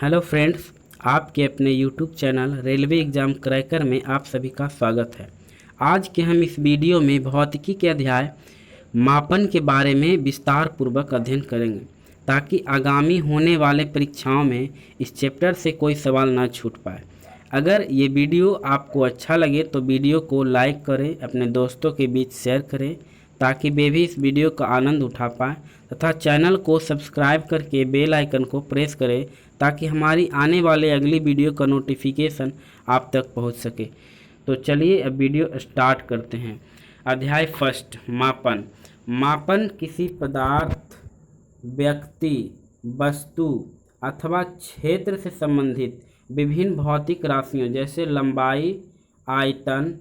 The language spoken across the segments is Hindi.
हेलो फ्रेंड्स, आपके अपने YouTube channel railway exam cracker में आप सभी का स्वागत है। आज के हम इस वीडियो में भौतिकी के अध्याय मापन के बारे में विस्तार पूर्वक अध्ययन करेंगे ताकि आगामी होने वाले परीक्षाओं में इस चैप्टर से कोई सवाल ना छूट पाए। अगर ये वीडियो आपको अच्छा लगे तो वीडियो को लाइक करें, अपने दोस्तों के बीच शेयर करें ताकि वे भी इस वीडियो का आनंद उठा पाएँ तथा चैनल को सब्सक्राइब करके बेल आइकन को प्रेस करें ताकि हमारी आने वाले अगली वीडियो का नोटिफिकेशन आप तक पहुंच सके। तो चलिए अब वीडियो स्टार्ट करते हैं। अध्याय फर्स्ट, मापन। मापन किसी पदार्थ, व्यक्ति, वस्तु अथवा क्षेत्र से संबंधित विभिन्न भौतिक राशियों जैसे लंबाई, आयतन,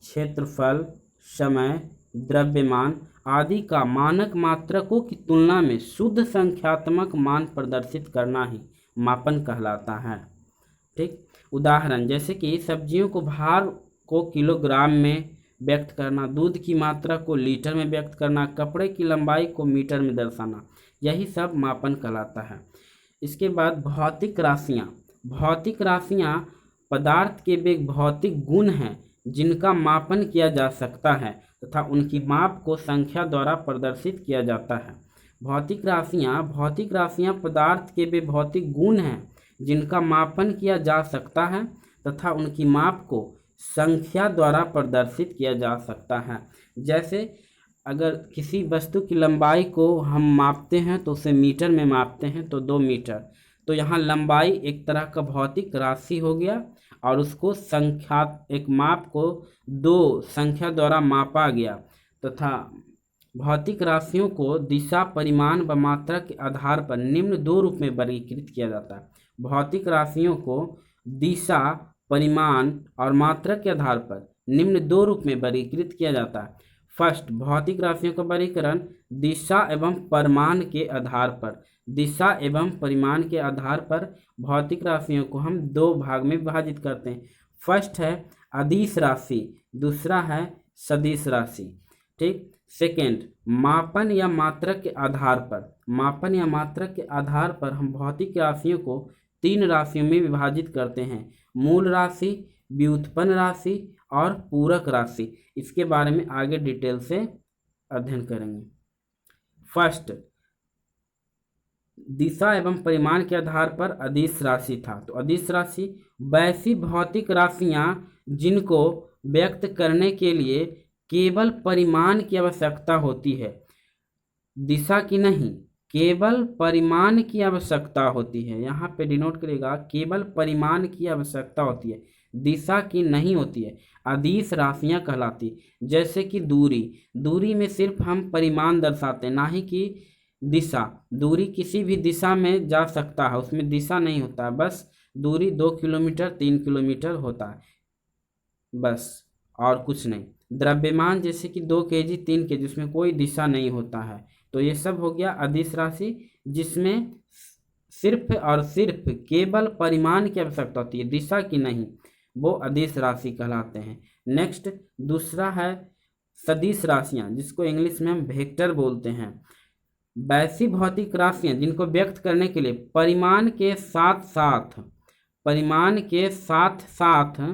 क्षेत्रफल, समय, द्रव्यमान आदि का मानक मात्रकों की तुलना में शुद्ध संख्यात्मक मान प्रदर्शित करना ही मापन कहलाता है। ठीक, उदाहरण जैसे कि सब्जियों को भार को किलोग्राम में व्यक्त करना, दूध की मात्रा को लीटर में व्यक्त करना, कपड़े की लंबाई को मीटर में दर्शाना, यही सब मापन कहलाता है। इसके बाद भौतिक राशियाँ। भौतिक राशियाँ पदार्थ के वे भौतिक गुण हैं जिनका मापन किया जा सकता है तथा उनकी माप को संख्या द्वारा प्रदर्शित किया जाता है। भौतिक राशियाँ पदार्थ के वे भौतिक गुण हैं जिनका मापन किया जा सकता है तथा उनकी माप को संख्या द्वारा प्रदर्शित किया जा सकता है। जैसे अगर किसी वस्तु की लंबाई को हम मापते हैं तो उसे मीटर में मापते हैं तो 2 मीटर, तो यहाँ लंबाई एक तरह का भौतिक राशि हो गया और उसको संख्या एक माप को 2 संख्या द्वारा मापा गया तथा भौतिक राशियों को दिशा, परिमाण व मात्रा के आधार पर निम्न 2 रूप में वर्गीकृत किया जाता है। भौतिक राशियों को दिशा, परिमाण और मात्रा के आधार पर निम्न 2 रूप में वर्गीकृत किया जाता है। फर्स्ट, भौतिक राशियों का वर्गीकरण दिशा एवं परिमाण के आधार पर। दिशा एवं परिमाण के आधार पर भौतिक राशियों को हम 2 भाग में विभाजित करते हैं। फर्स्ट है अदिश राशि, दूसरा है सदिश राशि। ठीक। सेकेंड, मापन या मात्रक के आधार पर। मापन या मात्रक के आधार पर हम भौतिक राशियों को 3 राशियों में विभाजित करते हैं, मूल राशि, व्युत्पन्न राशि और पूरक राशि। इसके बारे में आगे डिटेल से अध्ययन करेंगे। फर्स्ट, दिशा एवं परिमाण के आधार पर अदिश राशि था। तो अदिश राशि वैसी भौतिक राशियां जिनको व्यक्त करने के लिए केवल परिमाण की आवश्यकता होती है, दिशा की नहीं, केवल परिमाण की आवश्यकता होती है। यहाँ पे डिनोट करेगा, केवल परिमाण की आवश्यकता होती है, दिशा की नहीं होती है, अदिश राशियां कहलाती। जैसे कि दूरी में सिर्फ हम परिमाण दर्शाते हैं, ना ही कि दिशा। दूरी किसी भी दिशा में जा सकता है, उसमें दिशा नहीं होता है, बस दूरी 2 किलोमीटर 3 किलोमीटर होता है, बस और कुछ नहीं। द्रव्यमान जैसे कि 2 केजी 3 केजी, उसमें कोई दिशा नहीं होता है। तो ये सब हो गया अदिश राशि जिसमें सिर्फ और सिर्फ केवल परिमाण की आवश्यकता होती है, दिशा की नहीं, वो अदिश राशि कहलाते हैं। नेक्स्ट, दूसरा है सदिश राशियां जिसको इंग्लिश में हम वेक्टर बोलते हैं। वैसी भौतिक राशियां जिनको व्यक्त करने के लिए परिमाण के साथ साथ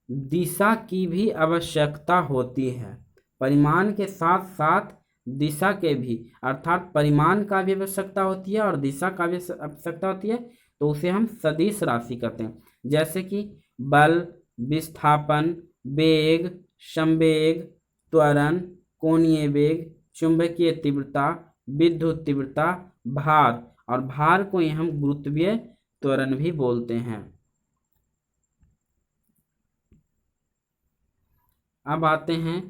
दिशा की भी आवश्यकता होती है। परिमाण के साथ साथ दिशा के भी, अर्थात परिमाण का भी आवश्यकता होती है और दिशा का भी आवश्यकता होती है, तो उसे हम सदिश राशि कहते हैं। जैसे कि बल, विस्थापन, वेग, संवेग, त्वरण, कोणीय वेग, चुंबकीय तीव्रता, विद्युत तीव्रता, भार, और भार को ही हम गुरुत्वीय त्वरण भी बोलते हैं। अब आते हैं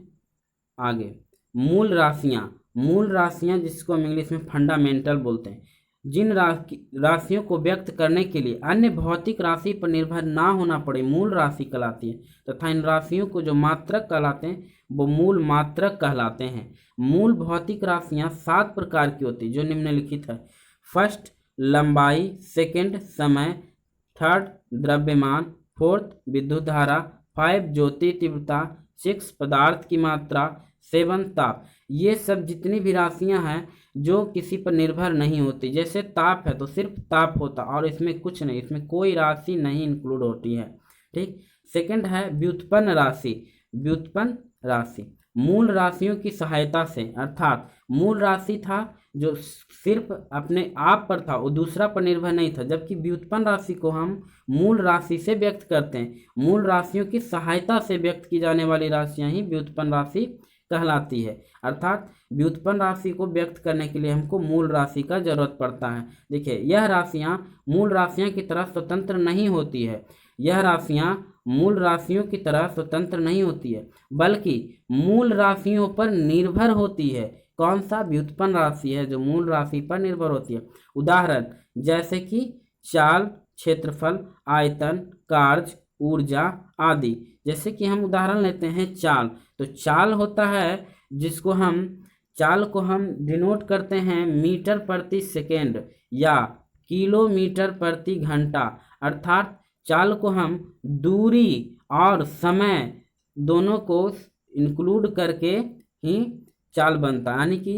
आगे, मूल राशियां जिसको हम इंग्लिश में फंडामेंटल बोलते हैं। जिन राशियों को व्यक्त करने के लिए अन्य भौतिक राशि पर निर्भर ना होना पड़े, मूल राशि कहलाती है तथा इन राशियों को जो मात्रक कहलाते हैं वो मूल मात्रक कहलाते हैं। मूल भौतिक राशियां 7 प्रकार की होती है जो निम्नलिखित है। फर्स्ट, लंबाई। सेकंड, समय। थर्ड, द्रव्यमान। फोर्थ, विद्युत धारा। 5, ज्योति तीव्रता। 6, पदार्थ की मात्रा। 7, ताप। ये सब जितनी भी राशियां हैं जो किसी पर निर्भर नहीं होती। जैसे ताप है तो सिर्फ ताप होता और इसमें कुछ नहीं, इसमें कोई राशि नहीं इंक्लूड होती है। ठीक। सेकंड है व्युत्पन्न राशि। व्युत्पन्न राशि मूल राशियों की सहायता से, अर्थात मूल राशि था जो सिर्फ अपने आप पर था, वो दूसरा पर निर्भर नहीं था, जबकि व्युत्पन्न राशि को हम मूल राशि से व्यक्त करते हैं। मूल राशियों की सहायता से व्यक्त की जाने वाली राशियां ही व्युत्पन्न राशि कहलाती है। अर्थात व्युत्पन्न राशि को व्यक्त करने के लिए हमको मूल राशि का जरूरत पड़ता है। देखिए, यह राशियां मूल राशियां की तरह स्वतंत्र नहीं होती है। यह राशियां मूल राशियों की तरह स्वतंत्र नहीं होती है, बल्कि मूल राशियों पर निर्भर होती है। कौन सा? व्युत्पन्न राशि है जो मूल राशि पर निर्भर होती है। उदाहरण जैसे कि चाल, क्षेत्रफल, आयतन, कार्य, ऊर्जा आदि। जैसे कि हम उदाहरण लेते हैं चाल, तो चाल होता है जिसको हम चाल को हम डिनोट करते हैं मीटर प्रति सेकेंड या किलोमीटर प्रति घंटा। अर्थात चाल को हम दूरी और समय दोनों को इंक्लूड करके ही चाल बनता है। यानी कि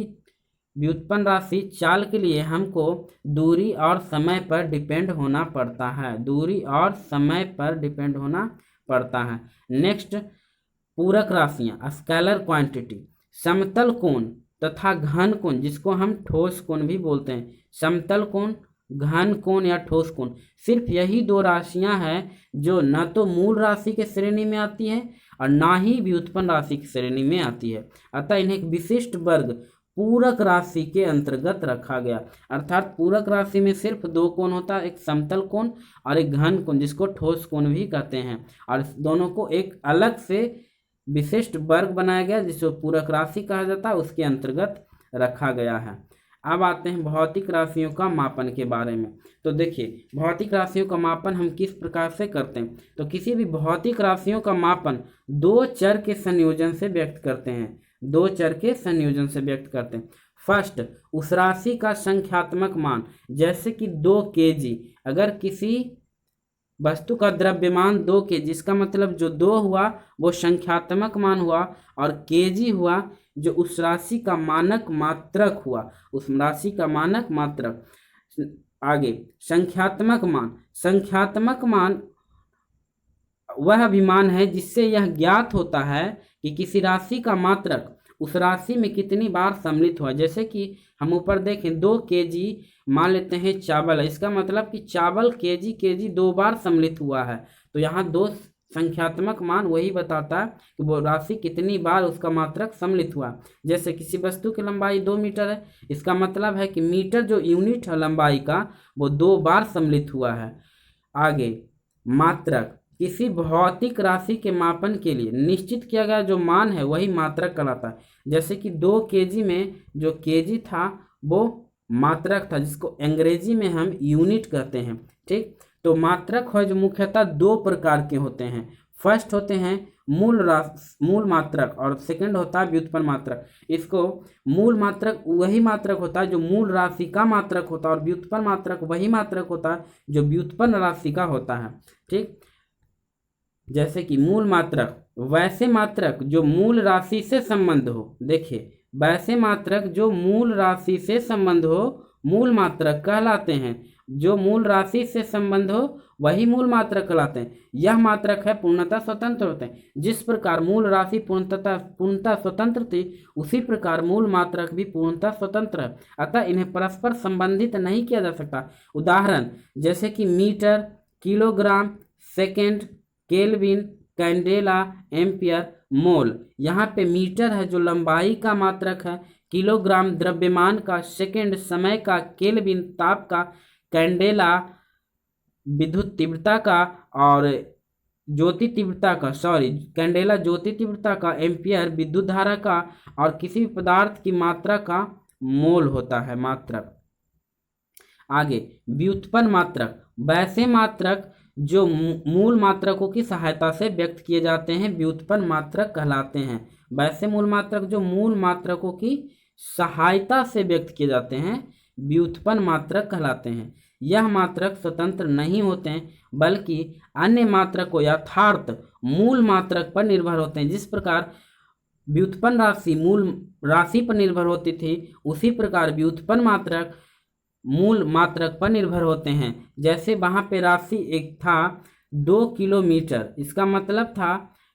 व्युत्पन्न राशि चाल के लिए हमको दूरी और समय पर डिपेंड होना पड़ता है। दूरी और समय पर डिपेंड होना पड़ता है। नेक्स्ट, पूरक राशियां, स्केलर क्वांटिटी। समतल कोण तथा घन कोण, जिसको हम ठोस कोण भी बोलते हैं। समतल कोण, घन कोण या ठोस कोण, सिर्फ यही दो राशियां हैं जो न तो मूल राशि के श्रेणी में आती है और ना ही व्युत्पन्न राशि की श्रेणी में आती है। अतः इन्हें एक विशिष्ट वर्ग पूरक राशि के अंतर्गत रखा गया। अर्थात पूरक राशि में सिर्फ दो कोण होता है, एक समतल कोण और एक घन कोण, जिसको ठोस कोण भी कहते हैं, और दोनों को एक अलग से विशिष्ट वर्ग बनाया गया जिसको पूरक राशि कहा जाता है, उसके अंतर्गत रखा गया है। अब आते हैं भौतिक राशियों का मापन के बारे में। तो देखिए, भौतिक राशियों का मापन हम किस प्रकार से करते हैं। तो किसी भी भौतिक राशियों का मापन दो चर के संयोजन से व्यक्त करते हैं। दो चर के संयोजन से व्यक्त करते हैं। फर्स्ट, उस राशि का संख्यात्मक मान, जैसे कि 2 kg। अगर किसी वस्तु का द्रव्यमान 2 kg, जिसका मतलब जो 2 हुआ वो संख्यात्मक मान हुआ और kg हुआ जो उस राशि का मानक मात्रक हुआ, उस राशि का मानक मात्रक। आगे, संख्यात्मक मान। संख्यात्मक मान वह अभिमान है जिससे यह ज्ञात होता है कि किसी राशि का मात्रक उस राशि में कितनी बार सम्मिलित हुआ। जैसे कि हम ऊपर देखें 2 kg मान लेते हैं चावल है, इसका मतलब कि चावल kg 2 बार सम्मिलित हुआ है। तो यहाँ दो संख्यात्मक मान वही बताता है कि वो राशि कितनी बार उसका मात्रक सम्मिलित हुआ। जैसे किसी वस्तु की लंबाई 2 मीटर है, इसका मतलब है कि मीटर जो यूनिट है लंबाई का वो 2 बार सम्मिलित हुआ है। आगे, मात्रक। किसी भौतिक राशि के मापन के लिए निश्चित किया गया जो मान है वही मात्रक कहलाता है। जैसे कि 2 kg में जो kg था वो मात्रक था, जिसको अंग्रेजी में हम यूनिट कहते हैं। ठीक, तो मात्रक है जो मुख्यतः 2 प्रकार के होते हैं। फर्स्ट होते हैं मूल मात्रक और सेकंड होता है व्युत्पन्न मात्रक। इसको मूल मात्रक वही मात्रक होता है जो मूल राशि का मात्रक होता है और व्युत्पन्न मात्रक वही मात्रक होता है जो व्युत्पन्न राशि का होता है। ठीक, जैसे कि मूल मात्रक वैसे मात्रक जो मूल राशि से संबंध हो। देखिए, वैसे मात्रक जो मूल राशि से संबंध हो मूल मात्रक कहलाते हैं। जो मूल राशि से संबंध हो वही मूल मात्रक कहलाते हैं। यह मात्रक है पूर्णतः स्वतंत्र होते हैं। जिस प्रकार मूल राशि पूर्णतः स्वतंत्र थी, उसी प्रकार मूल मात्रक भी पूर्णतः स्वतंत्र है। अतः इन्हें परस्पर संबंधित नहीं किया जा सकता। उदाहरण जैसे कि metre, kilogram, second, kelvin, candela, ampere, mole. यहाँ पे मीटर है जो लंबाई का मात्रक है, किलोग्राम द्रव्यमान का, सेकेंड समय का, केल्विन ताप का, कैंडेला विद्युत तीव्रता का और ज्योति तीव्रता का, कैंडेला ज्योति तीव्रता का, एम्पियर विद्युत धारा का और किसी भी पदार्थ की मात्रा का मोल होता है मात्रक। आगे, व्युत्पन्न मात्रक वैसे मात्रक जो मूल मात्रकों की सहायता से व्यक्त किए जाते हैं व्युत्पन्न मात्रक कहलाते हैं। वैसे मूल मात्रक जो मूल मात्रकों की सहायता से व्यक्त किए जाते हैं व्युत्पन्न मात्रक कहलाते हैं। यह मात्रक स्वतंत्र नहीं होते हैं बल्कि अन्य मात्रकों यथार्थ मूल मात्रक पर निर्भर होते हैं। जिस प्रकार व्युत्पन्न राशि मूल राशि पर निर्भर होती थी, उसी प्रकार व्युत्पन्न मात्रक मूल मात्रक पर निर्भर होते हैं। जैसे वहाँ पे राशि एक था 2 किलोमीटर, इसका मतलब था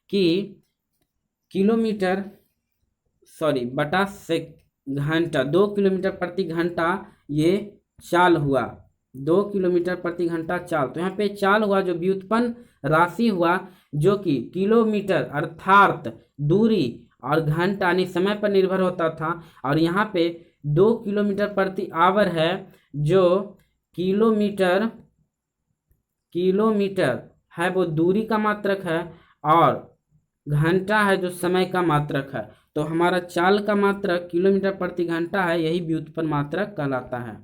कि किलोमीटर बटा से घंटा, 2 किलोमीटर प्रति घंटा ये चाल हुआ, 2 किलोमीटर प्रति घंटा चाल। तो यहाँ पे चाल हुआ जो व्युत्पन्न राशि हुआ, जो कि किलोमीटर अर्थात दूरी और घंटा यानी समय पर निर्भर होता था। और यहाँ पे 2 किलोमीटर प्रति आवर है जो किलोमीटर है वो दूरी का मात्रक है, और घंटा है जो समय का मात्रक है। तो हमारा चाल का मात्रक किलोमीटर प्रति घंटा है, यही व्युत्पन्न मात्रक कहलाता है।